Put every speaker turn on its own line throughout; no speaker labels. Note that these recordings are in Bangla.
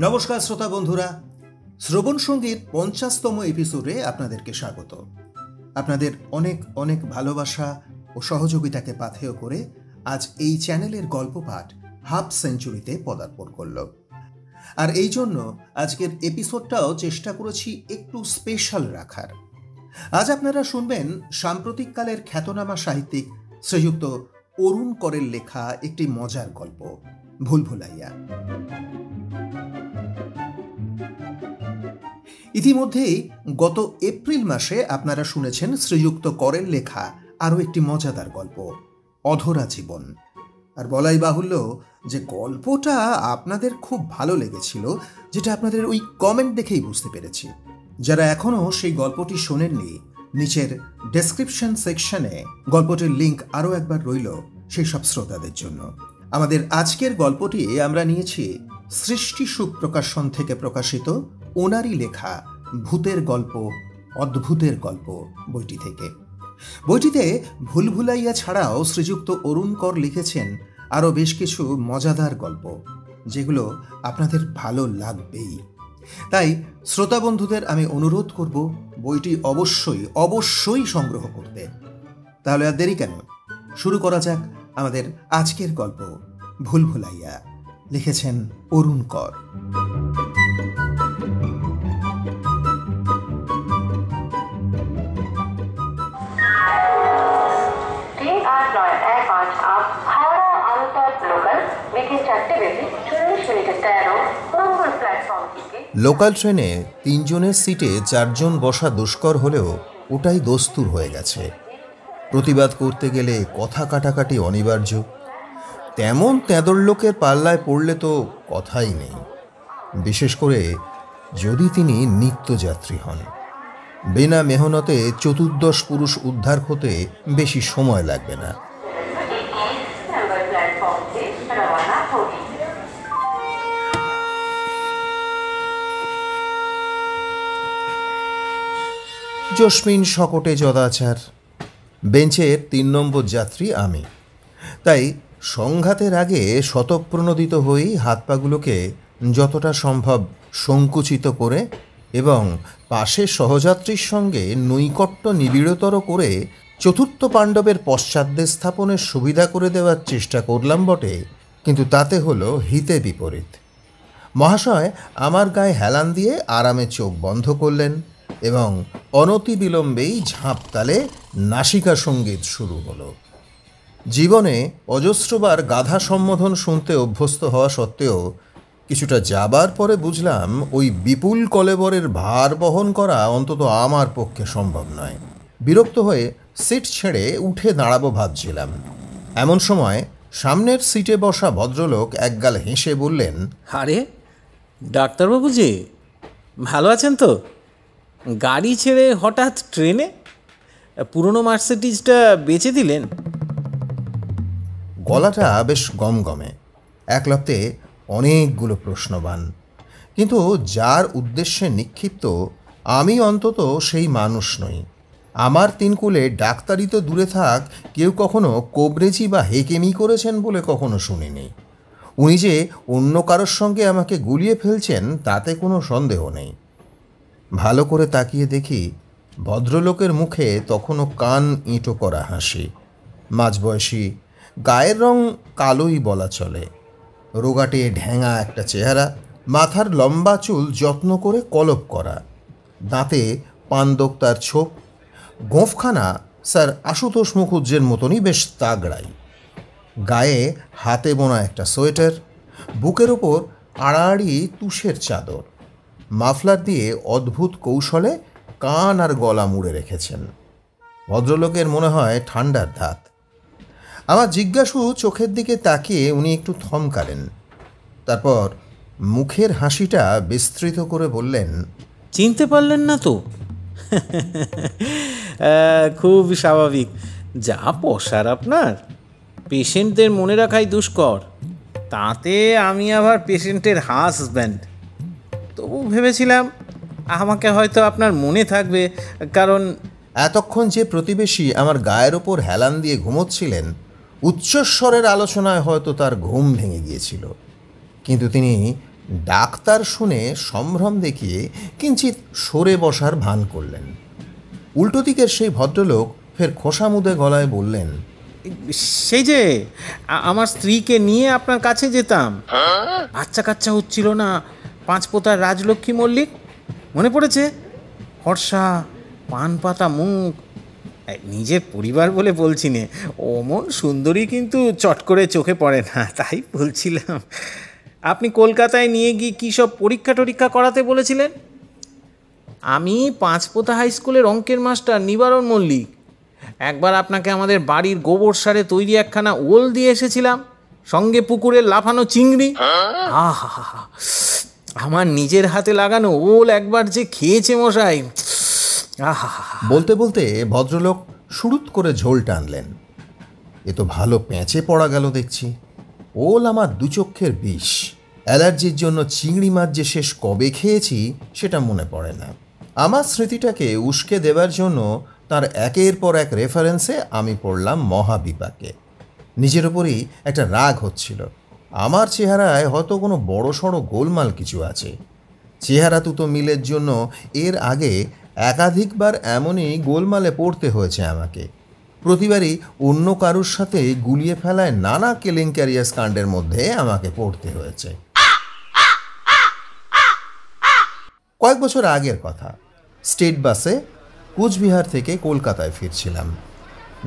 নমস্কার শ্রোতা বন্ধুরা, শ্রবণ সঙ্গীত 50তম এপিসোডে আপনাদেরকে স্বাগত। আপনাদের অনেক অনেক ভালোবাসা ও সহযোগিতাকে পাথেয় করে আজ এই চ্যানেলের গল্প পাঠ হাফ সেঞ্চুরিতে পদার্পণ করল। আর এই জন্য আজকের এপিসোডটাও চেষ্টা করেছি একটু স্পেশাল রাখার। আজ আপনারা শুনবেন সাম্প্রতিককালের খ্যাতনামা সাহিত্যিক শ্রীযুক্ত অরুণ করের লেখা একটি মজার গল্প, ভুলভুলাইয়া। ইতিমধ্যেই গত এপ্রিল মাসে আপনারা শুনেছেন শ্রীযুক্ত করের লেখা আরও একটি মজাদার গল্প, অধরা জীবন। আর বলাই বাহুল্য যে গল্পটা আপনাদের খুব ভালো লেগেছিল, যেটা আপনাদের ওই কমেন্ট দেখেই বুঝতে পেরেছি। যারা এখনও সেই গল্পটি শোনেননি, নিচের ডেসক্রিপশন সেকশনে গল্পটির লিঙ্ক আরও একবার রইল সেই সব শ্রোতাদের জন্য। আমাদের আজকের গল্পটি আমরা নিয়েছি সৃষ্টি সুখ প্রকাশন থেকে প্রকাশিত ওনারই লেখা ভূতের গল্প, অদ্ভুতের গল্প বইটি থেকে। বইটিতে ভুলভুলাইয়া ছাড়াও শ্রীযুক্ত অরুণ কর লিখেছেন আরও বেশ কিছু মজাদার গল্প, যেগুলো আপনাদের ভালো লাগবেই। তাই শ্রোতা বন্ধুদের আমি অনুরোধ করব বইটি অবশ্যই সংগ্রহ করতে। তাহলে আর দেরি কেন, শুরু করা যাক আমাদের আজকের গল্প ভুলভুলাইয়া। লিখেছেন অরুণ কর।
লোকাল ট্রেনে 3 জনের সিটে 4 জন বসা দুষ্কর হলেও ওটাই দস্তুর হয়ে গেছে। প্রতিবাদ করতে গেলে কথা কাটাকাটি অনিবার্য। তেমন তেঁদর লোকের পাল্লায় পড়লে তো কথাই নেই, বিশেষ করে যদি তিনি নিত্যযাত্রী হন। বিনা মেহনতে 14 পুরুষ উদ্ধার হতে বেশি সময় লাগবে না। জসমিন শকটে যদাচার। বেঞ্চের 3 নম্বর যাত্রী আমি। তাই সংঘাতের আগে স্বতঃপ্রণোদিত হয়েই হাত পাগুলোকে যতটা সম্ভব সংকুচিত করে এবং পাশের সহযাত্রীর সঙ্গে নৈকট্য নিবিড়তর করে চতুর্থ পাণ্ডবের পশ্চাদ্দে স্থাপনের সুবিধা করে দেওয়ার চেষ্টা করলাম বটে, কিন্তু তাতে হলো হিতে বিপরীত। মহাশয় আমার গায়ে হেলান দিয়ে আরামে চোখ বন্ধ করলেন এবং অনতিবিলম্বেই ঝাঁপতালে নাসিকা সঙ্গীত শুরু হলো। জীবনে অজস্রবার গাধা সম্বোধন শুনতে অভ্যস্ত হওয়া সত্ত্বেও কিছুটা যাবার পরে বুঝলাম ওই বিপুল কলেবরের ভার বহন করা অন্তত আমার পক্ষে সম্ভব নয়। বিরক্ত হয়ে সিট ছেড়ে উঠে দাঁড়াবো ভাবছিলাম, এমন সময় সামনের সিটে বসা ভদ্রলোক একগাল হেসে বললেন,
আরে ডাক্তারবাবু যে ভালো আছেন তো? গাড়ি ছেড়ে হঠাৎ ট্রেনে? পুরনো মার্সিডিজটা বেচে দিলেন?
গলাটা বেশ গমগমে, একলপ্তে অনেকগুলো প্রশ্নবান। কিন্তু যার উদ্দেশ্যে নিক্ষিপ্ত আমি অন্তত সেই মানুষ নই। আমার 3 কুলে ডাক্তারি তো দূরে থাক, কেউ কখনো কোবরেজি বা হেকেমি করেছেন বলে কখনো শুনিনি। উনি যে অন্য কারোর সঙ্গে আমাকে গুলিয়ে ফেলছেন তাতে কোনো সন্দেহ নেই। ভালো করে তাকিয়ে দেখি ভদ্রলোকের মুখে তখনও কান ইঁটো করা হাসি, মাঝবয়সী, গায়ের রং কালোই বলা চলে, রোগাটে ঢ্যাঙা একটা চেহারা, মাথার লম্বা চুল যত্ন করে কলপ করা, দাঁতে পানদোক্তার ছোপ, গোঁফখানা স্যার আশুতোষ মুখুজ্জের মতনই বেশ তাগড়াই, গায়ে হাতে বোনা একটা সোয়েটার, বুকের ওপর আড়াআড়ি তুষের চাদর, মাফলার দিয়ে অদ্ভুত কৌশলে কান আর গলা মুড়ে রেখেছেন। ভদ্রলোকের মনে হয় ঠান্ডার ধাত। আমার জিজ্ঞাসু চোখের দিকে তাকিয়ে উনি একটু থমকালেন, তারপর মুখের হাসিটা বিস্তৃত করে বললেন,
চিনতে পারলেন না তো? খুব স্বাভাবিক, যা পসার আপনার। পেশেন্টদের মনে রাখাই দুষ্কর, তাতে আমি আবার পেশেন্টের হাজব্যান্ড। তবু ভেবেছিলাম আমাকে হয়তো আপনার মনে থাকবে, কারণ
এতক্ষণ যে প্রতিবেশী আমার গায়ের ওপর হেলান দিয়ে ঘুমোচ্ছিলেন, উচ্চস্বরের আলোচনায় হয়তো তার ঘুম ভেঙে গিয়েছিল, কিন্তু তিনি ডাক্তার শুনে সম্ভ্রম দেখিয়ে কিঞ্চিত সরে বসার ভান করলেন। উল্টো দিকের সেই ভদ্রলোক ফের খোসামুদে গলায় বললেন,
সেই যে আমার স্ত্রীকে নিয়ে আপনার কাছে যেতাম, বাচ্চা কাচ্চা হচ্ছিল না, পাঁচপোতার রাজলক্ষ্মী মল্লিক, মনে পড়েছে? ফর্সা, পান পাতা মুখ, নিজের পরিবার বলে বলছি নে, অমন সুন্দরী কিন্তু চট করে চোখে পড়ে না, তাই বলছিলাম। আপনি কলকাতায় নিয়ে গিয়ে কী সব পরীক্ষা টরীক্ষা করাতে বলেছিলেন? আমি পাঁচপোতা হাই স্কুলের অঙ্কের মাস্টার নিবারণ মল্লিক। একবার আপনাকে আমাদের বাড়ির গোবর সারে তৈরি একখানা ওল দিয়ে এসেছিলাম, সঙ্গে পুকুরের লাফানো চিংড়ি। আহা, আমার নিজের হাতে লাগানো ওল একবার যে খেয়েছে মশাই। আহা,
বলতে বলতে ভদ্রলোক শুরুত করে ঝোল টানলেন। এ তো ভালো পেঁচে পড়া গেল দেখছি। ওল আমার দুচক্ষের বিষ। অ্যালার্জির জন্য চিংড়ি মাছ যে শেষ কবে খেয়েছি সেটা মনে পড়ে না। আমার স্মৃতিটাকে উস্কে দেবার জন্য তার একের পর এক রেফারেন্সে আমি পড়লাম মহাবিপাকে। নিজের ওপরই একটা রাগ হচ্ছিল। আমার চেহারায় হয়তো কোনো বড়সড় গোলমাল কিছু আছে। চেহারা তুতো মিলের জন্য এর আগে একাধিকবার এমনই গোলমালে পড়তে হয়েছে আমাকে। প্রতিবারই অন্য কারুর সাথে গুলিয়ে ফেলায় নানা কেলেঙ্কারিয়াস কাণ্ডের মধ্যে আমাকে পড়তে হয়েছে। কয়েক বছর আগের কথা, স্টেট বাসে কোচবিহার থেকে কলকাতায় ফিরছিলাম।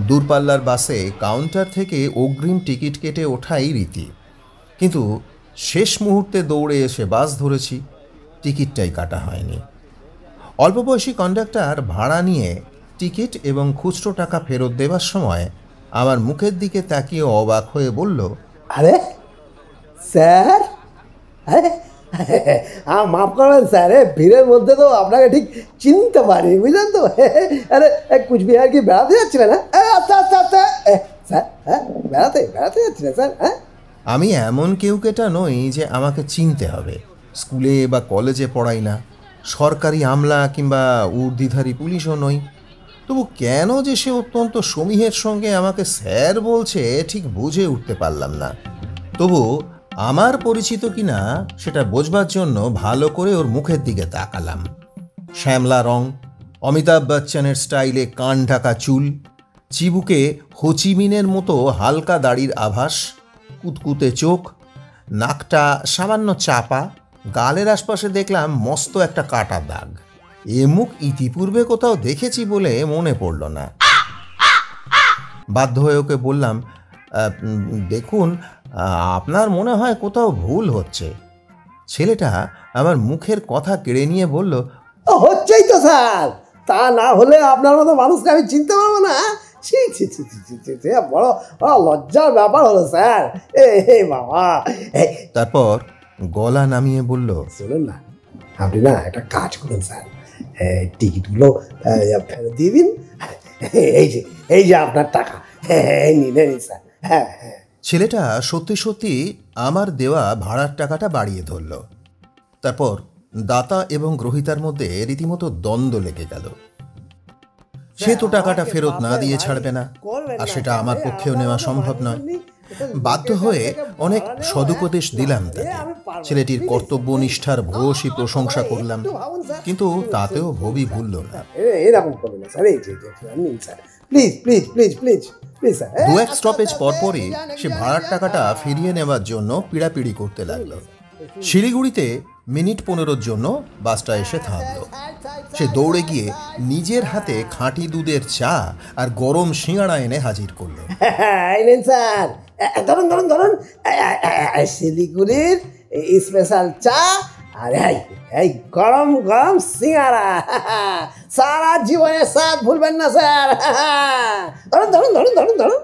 দূরপাল্লার বাসে কাউন্টার থেকে অগ্রিম টিকিট কেটে ওঠাই রীতি, কিন্তু শেষ মুহূর্তে দৌড়ে এসে বাস ধরেছি, টিকিটটাই কাটা হয়নি। অল্প বয়সী কন্ডাক্টর ভাড়া নিয়ে টিকিট এবং খুচরো টাকা ফেরত দেবার সময় আমার মুখের দিকে তাকিয়ে অবাক হয়ে বলল,
আরে স্যার, মাফ করবেন স্যার, ভিড়ের মধ্যে তো আপনাকে ঠিক চিনতে পারি, বুঝলেন তো। আরে কুচবিহার কি বেড়াতে যাচ্ছিলেন? আচ্ছা আচ্ছা আচ্ছা স্যার, হ্যাঁ বেড়াতে বেড়াতে যাচ্ছিলেন স্যার? হ্যাঁ,
আমি এমন কেউকেটা নই যে আমাকে চিনতে হবে। স্কুলে বা কলেজে পড়াই না, সরকারি আমলা কিংবা ঊর্ধ্বধারী পুলিশও নই। তবু কেন যে সে অত্যন্ত সমীহের সঙ্গে আমাকে স্যার বলছে ঠিক বুঝে উঠতে পারলাম না। তবু আমার পরিচিত কিনা সেটা বোঝবার জন্য ভালো করে ওর মুখের দিকে তাকালাম। শ্যামলা রং, অমিতাভ বচ্চনের স্টাইলে কান ঢাকা চুল, চিবুকে হোচিমিনের মতো হালকা দাড়ির আভাস, কুতকুতে চোখ, নাকটা সামান্য চাপা, গালের আশপাশে দেখলাম মস্ত একটা কাটা দাগ। এ মুখ ইতিপূর্বে কোথাও দেখেছি বলে মনে পড়ল না। বাধ্য হয়ে ওকে বললাম, দেখুন, আপনার মনে হয় কোথাও ভুল হচ্ছে। ছেলেটা আমার মুখের কথা কেড়ে নিয়ে বলল,
হচ্ছেই তো স্যার, তা না হলে আপনার মতো মানুষকে আমি চিনতে পারবো না? ছি ছি ছি ছি ছি ছি, বড় বড় লজ্জার ব্যাপার হলো স্যার। এ বাবা।
তারপর গলা নামিয়ে বলল,
শুনুন না, আপনি না একটা কাজ করুন স্যার, টিকিটগুলো ফেরত দিয়ে দিন। এই যে আপনার টাকা, নিন স্যার। হ্যাঁ হ্যাঁ।
ছেলেটা সত্যি সত্যি আমার দেওয়া ভাড়ার টাকাটা বাড়িয়ে ধরল। তারপর দাতা এবং গ্রহীতার মধ্যে রীতিমতো দ্বন্দ্ব লেগে গেল। সে তো টাকাটা ফেরত না দিয়ে ছাড়বে না, আর সেটা আমার পক্ষেও নেওয়া সম্ভব নয়। বাধ্য হয়ে অনেক সদুপদেশ দিলাম তাকে। ছেলেটির কর্তব্যনিষ্ঠার ভূয়সী প্রশংসা করলাম, কিন্তু তাতেও ভবি ভুলল না।
এরকম করবেন না স্যার, এই যে নিন sir, please please please please please sir.
দু এক স্টপেজ পরপরই সে ভাড়ার টাকাটা ফিরিয়ে নেওয়ার জন্য পিড়াপিড়ি করতে লাগলো। শিলিগুড়িতে মিনিট 15 জন্য বাসটা এসে থামলো। সে দৌড়ে গিয়ে নিজের হাতে খাঁটি দুধের চা আর গরম সিঙাড়া এনে হাজির করলো।
স্যার ধরুন ধরুন ধরুন, শিলিগুড়ির স্পেশাল চা আর এই গরম গরম সিঙ্গারা, সারা জীবনের স্বাদ ভুলবেন না স্যার। ধরুন ধরুন ধরুন ধরুন ধরুন।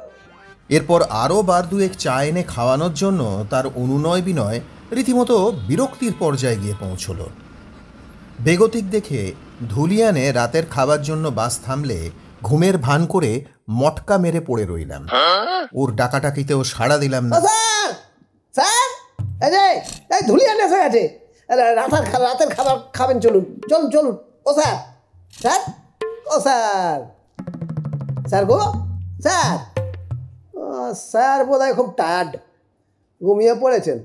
এরপর আরও বার দুয়েক চা এনে খাওয়ানোর জন্য তার অনুনয় বিনয় রীতিমতো বিরক্তির পর্যায়ে গিয়ে পৌঁছল। বেগতিক দেখে ধুলিয়ানে রাতের খাবার জন্য বাস থামলে ঘুমের ভান করে মটকা মেরে পড়ে রইলাম। ওর ডাকাটাকিতেও সাড়া দিলাম না।
স্যার স্যার, এই ধুলিয়ানে এসে গেছে, রাতের খাবার খাবেন, চলুন চলুন চলুন। ও স্যার, স্যার, ও স্যার, স্যার গো স্যার, স্যার বোধহয় খুব টায়ার্ড, ঘুমিয়ে পড়েছেন।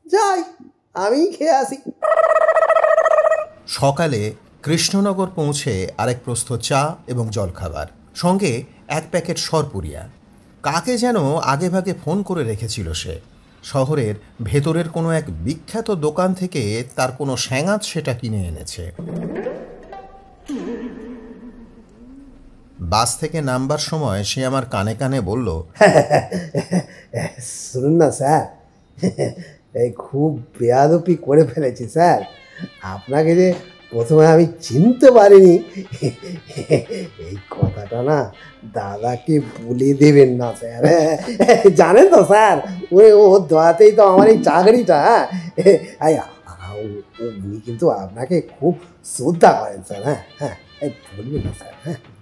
যাই, আমি খেয়ে আসি।
সকালে কৃষ্ণনগর পৌঁছে আরেক প্রস্থ চা এবং জলখাবার, সঙ্গে 1 প্যাকেট সরপুরিয়া। কাকে যেন আগেভাগে ফোন করে রেখেছিল সে। শহরের ভেতরের কোনো এক বিখ্যাত দোকান থেকে তার কোনো স্যাঙাত সেটা কিনে এনেছে। বাস থেকে নামবার সময় সে আমার কানে কানে বলল,
শুনুন না স্যার, এই খুব বেয়াদপি করে ফেলেছি স্যার। আপনাকে যে প্রথমে আমি চিনতে পারিনি, এই কথাটা না দাদাকে বলে দেবেন না স্যার। জানেন তো স্যার, ওর দোয়াতেই তো আমার এই চাকরিটা। উনি কিন্তু আপনাকে খুব শ্রদ্ধা করেন স্যার। হ্যাঁ হ্যাঁ, বলবেন না স্যার।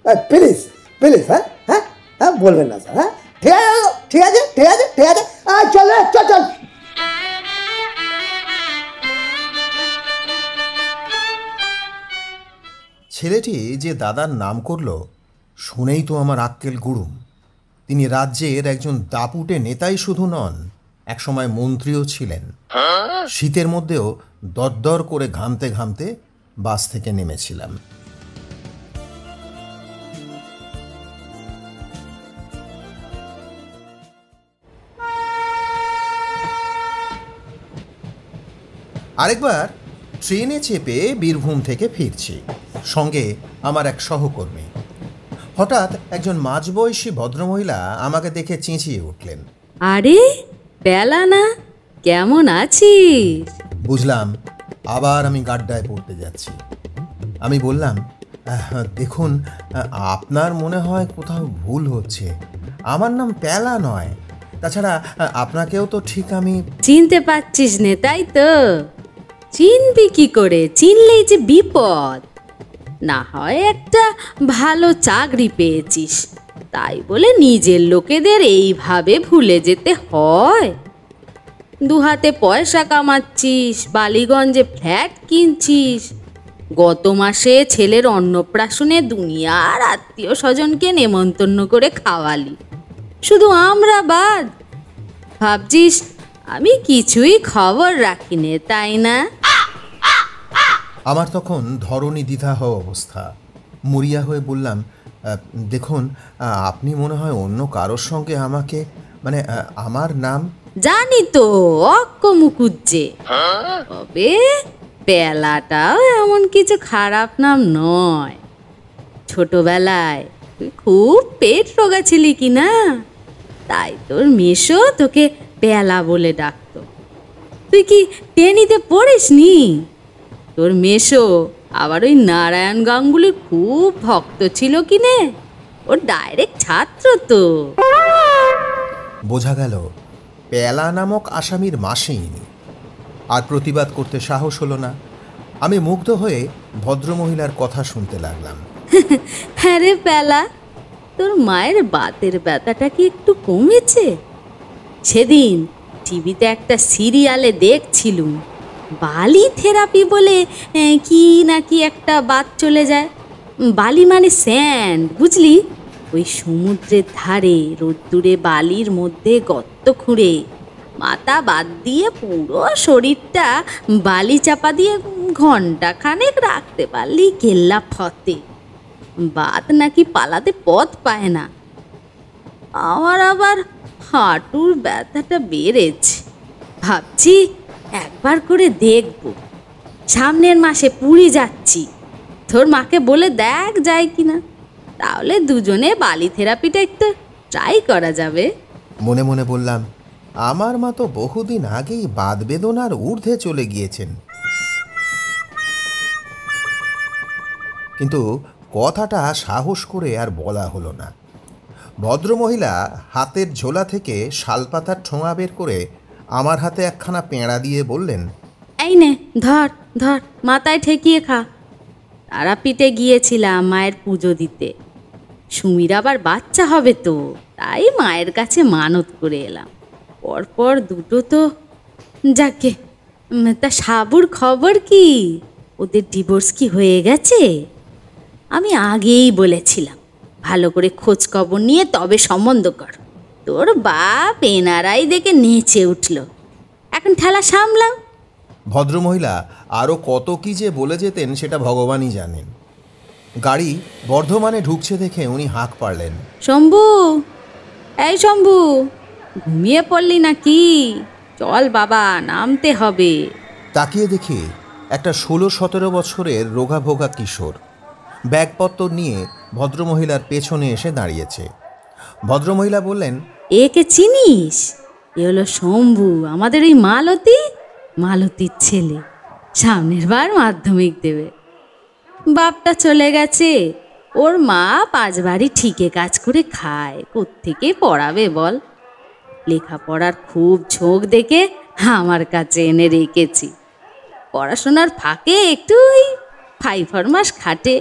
হ্যাঁ প্লিজ প্লিজ, হ্যাঁ হ্যাঁ হ্যাঁ, বলবেন না স্যার। হ্যাঁ ঠিক আছে ঠিক আছে ঠিক আছে, চল চল চল।
ছেলেটি যে দাদার নাম করল শুনেই তো আমার আক্কেল গুড়ুম। তিনি রাজ্যের একজন দাপুটে নেতাই শুধু নন, একসময় মন্ত্রীও ছিলেন। শীতের মধ্যেও দরদর করে ঘামতে ঘামতে বাস থেকে নেমেছিলাম। আরেকবার ট্রেনে চেপে বীরভূম থেকে ফিরছি, সঙ্গে আমার এক সহকর্মী। হঠাৎ একজন মাঝবয়সী ভদ্রমহিলা আমাকে দেখে চেঁচিয়ে উঠলেন,
আরে পেলা না, কেমন আছিস?
বুঝলাম আবার আমি গাড্ডায় পড়তে যাচ্ছি। আমি বললাম, দেখুন, আপনার মনে হয় কোথাও ভুল হচ্ছে। আমার নাম পেলা নয়। তাছাড়া আপনাকেও তো ঠিক আমি
চিনতে পারছিস নে, তাই তো? চিনবি কি করে? চিনলেই যে বিপদ। না হয় একটা ভালো চাকরি পেয়েছিস, তাই বলে নিজের লোকেদের এইভাবে ভুলে যেতে হয়? দুহাতে পয়সা কামাচ্ছিস, বালিগঞ্জে ফ্ল্যাট কিনছিস, গত মাসে ছেলের অন্নপ্রাশনে দুনিয়ার আত্মীয় স্বজনকে নেমন্তন্ন করে খাওয়ালি, শুধু আমরা বাদ। ভাবছিস আমি কিছুই খবর রাখি নে, তাই না?
আমার তখন ধরণী দ্বিধাহ অবস্থা। মরিয়া হয়ে বললাম, দেখুন, আপনি মনে হয় অন্য কারোর সঙ্গে আমাকে, মানে আমার নাম।
জানি তো অক্ক মুকুজ্জে, তবে পেলাটাও এমন কিছু খারাপ নাম নয়। ছোটবেলায় তুই খুব পেট রোগা ছিলি কি না, তাই তোর মেশো তোকে পেলা বলে ডাকতো। তুই কি টেনিতে পড়িস নি? তোর মেশো আবার ওই নারায়ণ গাঙ্গুলির খুব ভক্ত ছিল কি নে, ওর ডাইরেক্ট ছাত্র তো।
বোঝা গেল পেলা নামক আসামির মাসিনী। আর প্রতিবাদ করতে সাহস হলো না। আমি মুগ্ধ হয়ে ভদ্রমহিলার কথা শুনতে লাগলাম।
হ্যাঁ রে পেলা, তোর মায়ের বাতের ব্যথাটা কি একটু কমেছে? সেদিন টিভিতে একটা সিরিয়ালে দেখছিলুম, বালি থেরাপি বলে কি নাকি একটা বাত চলে যায়। বালি মানে স্যান্ড, বুঝলি? ওই সমুদ্রের ধারে রোদ্দুরে বালির মধ্যে গর্ত খুঁড়ে মাথা বাদ দিয়ে পুরো শরীরটা বালি চাপা দিয়ে ঘন্টা খানেক রাখতে পারলি কেল্লা ফতে। বাত নাকি পালাতে পথ পায় না। আমার আবার হাঁটুর ব্যথাটা বেড়েছে, ভাবছি একবার করে দেখব। সামনের মাসে পুরী যাচ্ছি, তোর মাকে বলে দেখ যায় কিনা, তাহলে দুজনে বালি থেরাপিটা একটু ট্রাই করা যাবে।
মনে মনে বললাম, আমার মা তো বহুদিন আগেই বাত বেদনার ঊর্ধ্বে চলে গিয়েছেন। কিন্তু কথাটা সাহস করে আর বলা হলো না। ভদ্রমহিলা হাতের ঝোলা থেকে শালপাতার ঠোঙা বের করে আমার হাতে একখানা পেঁড়া দিয়ে বললেন,
এই নে ধর ধর, মাথায় ঠেকিয়ে খা। তারাপীঠে গিয়েছিলাম মায়ের পুজো দিতে। সুমির আবার বাচ্চা হবে তো, তাই মায়ের কাছে মানত করে এলাম। পরপর দুটো তো। যাকে, তা সাবুর খবর কি? ওদের ডিভোর্স কি হয়ে গেছে? আমি আগেই বলেছিলাম ভালো করে খোঁজ খবর নিয়ে তবে সম্বন্ধ কর। তোর বাপ এনারাই দেখে নেচে উঠল। এখন ঠেলা সামলাও।
ভদ্রমহিলা আরও কত কী যে বলে যেতেন সেটা ভগবানই জানেন। গাড়ি বর্ধমানে ঢুকছে দেখে উনি হাঁক পারলেন,
শম্ভু, এই শম্ভু, ঘুমিয়ে পড়লি নাকি? চল বাবা, নামতে হবে।
তাকিয়ে দেখি একটা 16-17 বছরের রোগাভোগা কিশোর ব্যাগপত্র নিয়ে ভদ্রমহিলার পেছনে এসে দাঁড়িয়েছে। ভদ্রমহিলা বললেন,
একে চিনিস? এ হলো শম্ভু, আমাদের ওই মালতীর ছেলে। সামনের বার মাধ্যমিক দেবে। বাপটা চলে গেছে, ওর মা 5 বাড়ি ঠিকে কাজ করে খায়, কোত্থেকে পড়াবে বল? লেখাপড়ার খুব ঝোঁক দেখে আমার কাছে এনে রেখেছি। পড়াশোনার ফাঁকে একটু ওই 5 মাস খাটে,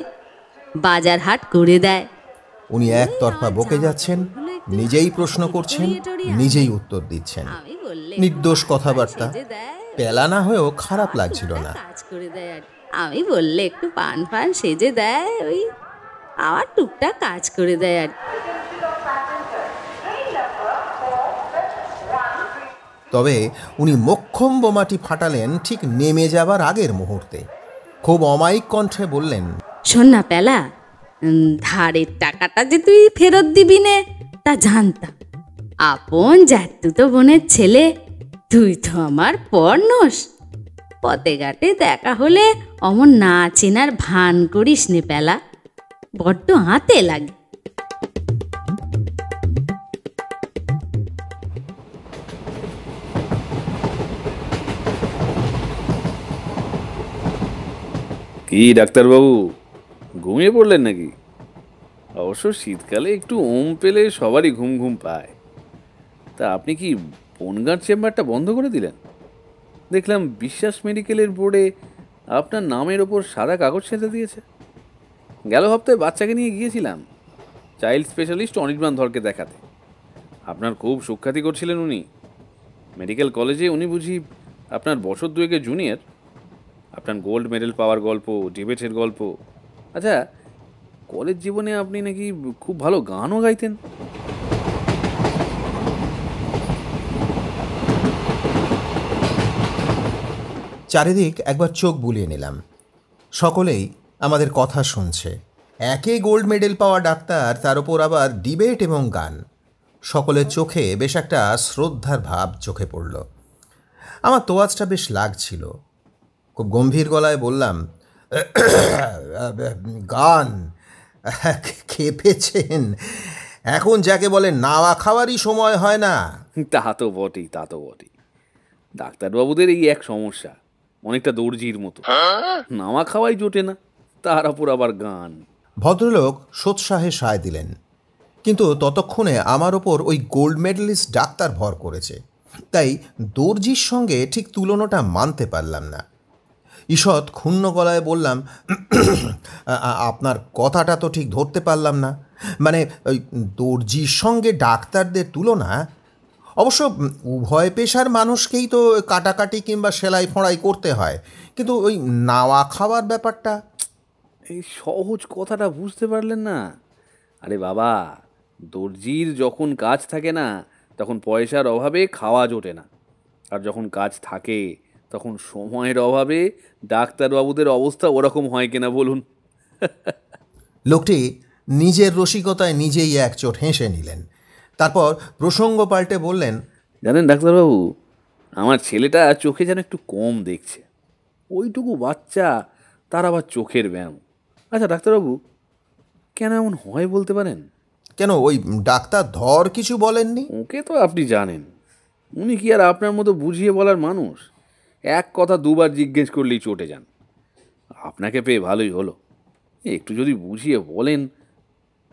বাজার হাট করে দেয়।
উনি একতরফা বকে যাচ্ছেন, নিজেই প্রশ্ন করছেন, নিজেই উত্তর দিচ্ছেন। নির্দোষ কথাবার্তা, পেলা না হয়েও খারাপ লাগছিল না।
কাজ করে দেয় আর আমি বললে একটু পান সেজে দেয়, ওই আমার টুকটাক কাজ করে দেয় আর।
তবে উনি মোক্ষম বোমাটি ফাটালেন ঠিক নেমে যাবার আগের মুহূর্তে। খুব অমায়িক কণ্ঠে বললেন,
শোন না পেলা, ধারের টাকাটা যে তুই ফেরত দিবি নে তা জানতাম। আপন জ্যাঠতুতো বোনের ছেলে, তুই তো আমার পর্নস। পথে ঘাটে দেখা হলে অমন না চেনার ভান করিস নে পেলা, বড্ড হাতে লাগে।
কি ডাক্তারবাবু, ঘুমিয়ে পড়লেন নাকি? অবশ্য শীতকালে একটু ওম পেলে সবারই ঘুম ঘুম পায়। তা আপনি কি বনগাঁর চেম্বারটা বন্ধ করে দিলেন? দেখলাম বিশ্বাস মেডিকেলের বোর্ডে আপনার নামের ওপর সাদা কাগজ ছেঁচে দিয়েছে। গেল সপ্তাহে বাচ্চাকে নিয়ে গিয়েছিলাম চাইল্ড স্পেশালিস্ট অনির্বাণ ধরকে দেখাতে। আপনার খুব সুখ্যাতি করছিলেন উনি। মেডিকেল কলেজে উনি বুঝি আপনার বছর 2 জুনিয়র। আপনার গোল্ড মেডেল পাওয়ার গল্প, ডিবেটের গল্প। আচ্ছা, কলেজ জীবনে আপনি নাকি খুব ভালো গানও গাইতেন।
চারিদিক একবার চোখ বুলিয়ে নিলাম। সকলেই আমাদের কথা শুনছে। একে গোল্ড মেডেল পাওয়া ডাক্তার, তার ওপর আবার ডিবেট এবং গান। সকলের চোখে বেশ একটা শ্রদ্ধার ভাব চোখে পড়ল। আমার তোয়াজটা বেশ লাগছিল। খুব গম্ভীর গলায় বললাম, গান খেপেছেন? এখন যাকে বলে নাওয়া খাওয়ারই সময় হয় না।
তা তো বটেই, তা তো বটেই। ডাক্তারবাবুদের এই এক সমস্যা, অনেকটা দর্জির মতো, নাওয়া খাওয়াই জোটে না, তার ওপর আবার গান।
ভদ্রলোক সোৎসাহে সায় দিলেন, কিন্তু ততক্ষণে আমার ওপর ওই গোল্ড মেডেলিস্ট ডাক্তার ভর করেছে, তাই দর্জির সঙ্গে ঠিক তুলনাটা মানতে পারলাম না। ঈষৎ ক্ষুণ্ণ গলায় বললাম, আপনার কথাটা তো ঠিক ধরতে পারলাম না। মানে ওই দর্জির সঙ্গে ডাক্তারদের তুলনা? অবশ্য উভয় পেশার মানুষকেই তো কাটাকাটি কিংবা সেলাই ফোঁড়াই করতে হয়, কিন্তু ওই নাওয়া খাওয়ার ব্যাপারটা।
এই সহজ কথাটা বুঝতে পারলেন না? আরে বাবা, দর্জির যখন কাজ থাকে না তখন পয়সার অভাবে খাওয়া জোটে না, আর যখন কাজ থাকে তখন সময়ের অভাবে ডাক্তারবাবুদের অবস্থা ওরকম হয় কিনা বলুন।
লোকটি নিজের রসিকতায় নিজেই একচোট হেসে নিলেন। তারপর প্রসঙ্গ পাল্টে বললেন,
জানেন ডাক্তারবাবু, আমার ছেলেটা চোখে যেন একটু কম দেখছে। ওইটুকু বাচ্চা, তার আবার চোখের ব্যায়াম। আচ্ছা ডাক্তারবাবু, কেন এমন হয় বলতে পারেন?
কেন, ওই ডাক্তার ধর কিছু বলেননি?
ওকে তো আপনি জানেন, উনি কি আর আপনার মতো বুঝিয়ে বলার মানুষ? এক কথা 2 বার জিজ্ঞেস করলেই চটে যান। আপনাকে পেয়ে ভালোই হলো, একটু যদি বুঝিয়ে বলেন।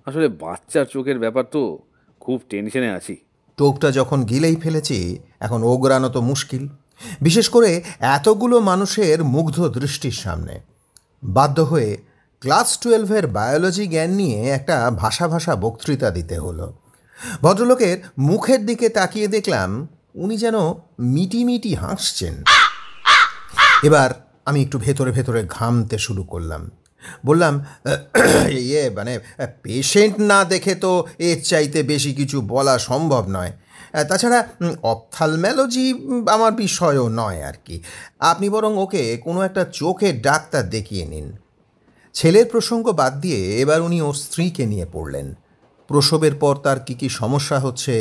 আসলে বাচ্চার চোখের ব্যাপার তো, খুব টেনশনে আছি।
টোপটা যখন গিলেই ফেলেছি, এখন ওগরানো তো মুশকিল, বিশেষ করে এতগুলো মানুষের মুগ্ধ দৃষ্টির সামনে। বাধ্য হয়ে ক্লাস 12-এর বায়োলজি জ্ঞান নিয়ে একটা ভাষা বক্তৃতা দিতে হলো। ভদ্রলোকের মুখের দিকে তাকিয়ে দেখলাম উনি যেন মিটি হাসছেন। এবার আমি একটু ভেতরে ঘামতে শুরু করলাম। বললাম, মানে পেশেন্ট না দেখে তো এর চাইতে বেশি কিছু বলা সম্ভব নয়। তাছাড়া অপথালমোলজি আমার বিষয়ও নয় আর কি। আপনি বরং ওকে কোনো একটা চোখের ডাক্তার দেখিয়ে নিন। ছেলের প্রসঙ্গ বাদ দিয়ে এবার উনি ওর স্ত্রীকে নিয়ে পড়লেন। প্রসবের পর তার কী কী সমস্যা হচ্ছে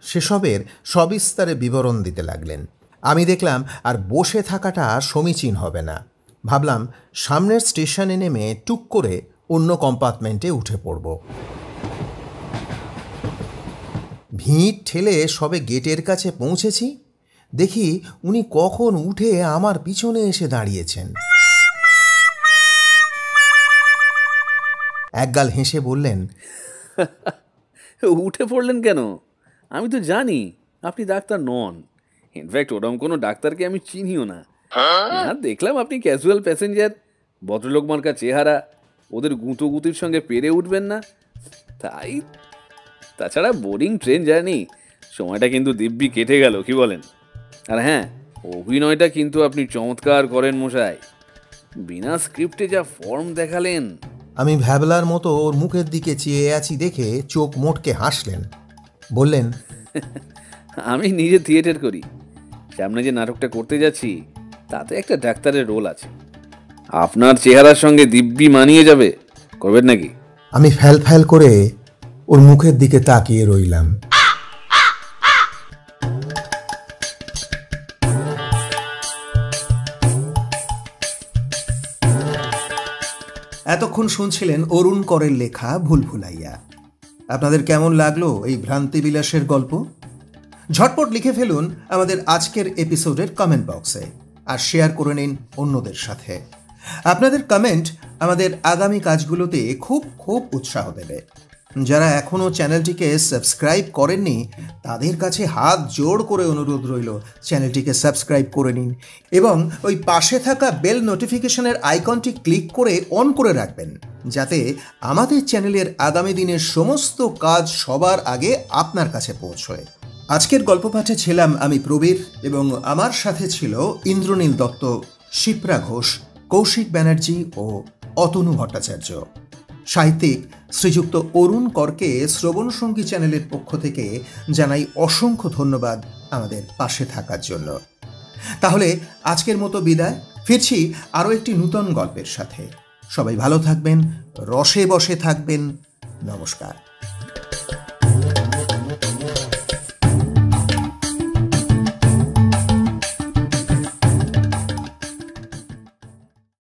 সেসবের সবিস্তারে বিবরণ দিতে লাগলেন। আমি দেখলাম আর বসে থাকাটা সমীচীন হবে না। ভাবলাম সামনের স্টেশনে নেমে টুক করে অন্য কম্পার্টমেন্টে উঠে পড়ব। ভিড় ঠেলে সবে গেটের কাছে পৌঁছেছি, দেখি উনি কখন উঠে আমার পিছনে এসে দাঁড়িয়েছেন। একগাল হেসে বললেন,
উঠে পড়লেন কেন? আমি তো জানি আপনি ডাক্তার নন। ইনফ্যাক্ট ওরকম কোনো ডাক্তারকে আমি চিনিও না। দেখলাম আপনি ক্যাজুয়াল প্যাসেঞ্জার, ভদ্রলোক মার্কা চেহারা, ওদের গুঁতোগুতির সঙ্গে পেরে উঠবেন না তাই। তাছাড়া বোরিং ট্রেন জার্নি, সময়টা কিন্তু দিব্যি কেটে গেল, কি বলেন? আর হ্যাঁ, অভিনয়টা কিন্তু আপনি চমৎকার করেন মশাই। বিনা স্ক্রিপ্টে যা ফর্ম দেখালেন।
আমি ভ্যাবলার মতো ওর মুখের দিকে চেয়ে আছি দেখে চোখ মোটকে হাসলেন। বললেন,
আমি নিজে থিয়েটার করি, সামনে যে নাটকটা করতে যাচ্ছি তাতে একটা ডাক্তারের রোল আছে। আপনার চেহারার সঙ্গে দিব্যি মানিয়ে যাবে, করবেন নাকি?
আমি ফ্যাল ফ্যাল করে ওর মুখের দিকে তাকিয়ে রইলাম।
এতক্ষণ শুনছিলেন অরুণ করের লেখা ভুলভুলাইয়া। আপনাদের কেমন লাগলো এই ভ্রান্তিবিলাসের গল্প? ঝটপট লিখে ফেলুন আমাদের আজকের এপিসোডের কমেন্ট বক্সে আর শেয়ার করে নিন অন্যদের সাথে। আপনাদের কমেন্ট আমাদের আগামী কাজগুলোতে খুব খুব উৎসাহ দেবে। যারা এখনও চ্যানেলটিকে সাবস্ক্রাইব করেননি তাদের কাছে হাত জোড় করে অনুরোধ রইল চ্যানেলটিকে সাবস্ক্রাইব করে নিন এবং ওই পাশে থাকা বেল নোটিফিকেশনের আইকনটি ক্লিক করে অন করে রাখবেন, যাতে আমাদের চ্যানেলের আগামী দিনের সমস্ত কাজ সবার আগে আপনার কাছে পৌঁছয়। আজকের গল্প পাঠে ছিলাম আমি প্রবীর এবং আমার সাথে ছিল ইন্দ্রনীল দত্ত, শিপ্রা ঘোষ, কৌশিক ব্যানার্জি ও অতনু ভট্টাচার্য। সাহিত্যিক শ্রীযুক্ত অরুণ করকে শ্রবণ সঙ্গী চ্যানেলের পক্ষ থেকে জানাই অসংখ্য ধন্যবাদ আমাদের পাশে থাকার জন্য। তাহলে আজকের মতো বিদায়, ফিরছি আরও একটি নূতন গল্পের সাথে। সবাই ভালো থাকবেন, রসে বসে থাকবেন। নমস্কার।